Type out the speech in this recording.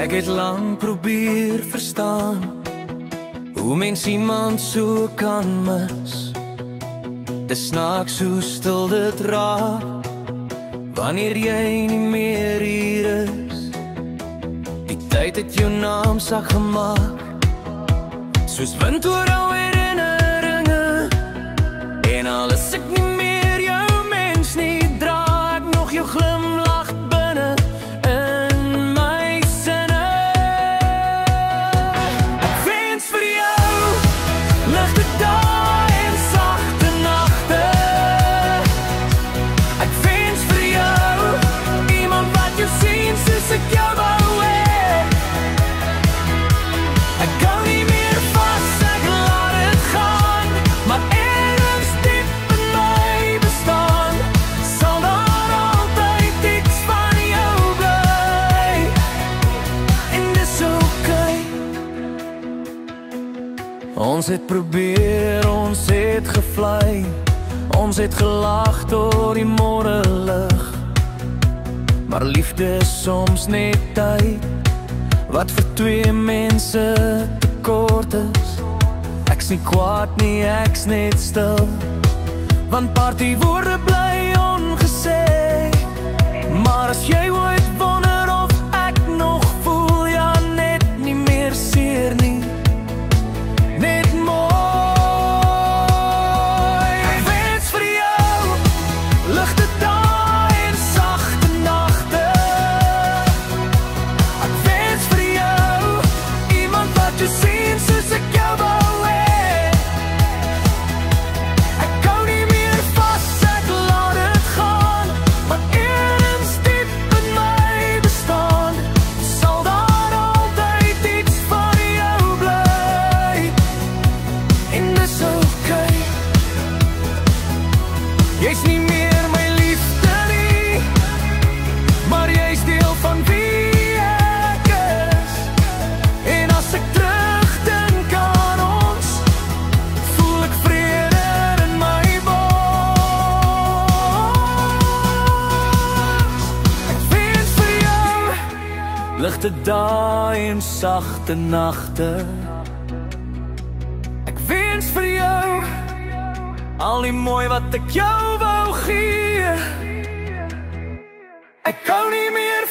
Ek het lang probeer verstaan hoe mens iemand so kan mis. Dis snaaks hoe stil dit raak wanneer jy nie meer hier is. Die tyd het jou naam sak gemaak, soos wind oor ou herinneringe. En al is ek nie meer jou mens nie, dra ek nog jou glimlach binne in my sinne. Ek wens vir jou ligte dae en sagte nagte. Ek wens vir jou iemand wat jou sien soos ek jou wou hê. Ek hou nie meer vas, ek laat het gaan, maar ergens diep in my bestaan sal daar altyd iets van jou bly. En dis okay. Ons het probeer, ons het gevlei, ons het gelag door die môrelig. Maar liefde is soms net tyd wat vir twee mense tekort is. Ek's nie kwaad nie, ek's net stil, want partywoorde bly ongesê. Maar as jy ooit wonder of ek nog voel, ja, net nie meer seer nie, net mooi. Ek wens vir jou ligte dae en sagte nagte. Ek wens vir jou iemand wat jou sien soos ek jou wou hê. Ek hou nie meer vas, ek laat het gaan, maar ergens diep in my bestaan sal daar altyd iets van jou bly. En dis okay. Jy's nie meer my liefde nie, maar jy's deel van wie ek is. En as ek terugdink aan ons, voel ek vrede in my bors. Ek wens vir jou ligte dae en sagte nagte. Ek wens vir jou al die mooi wat ek jou wou gee. Ek hou nie meer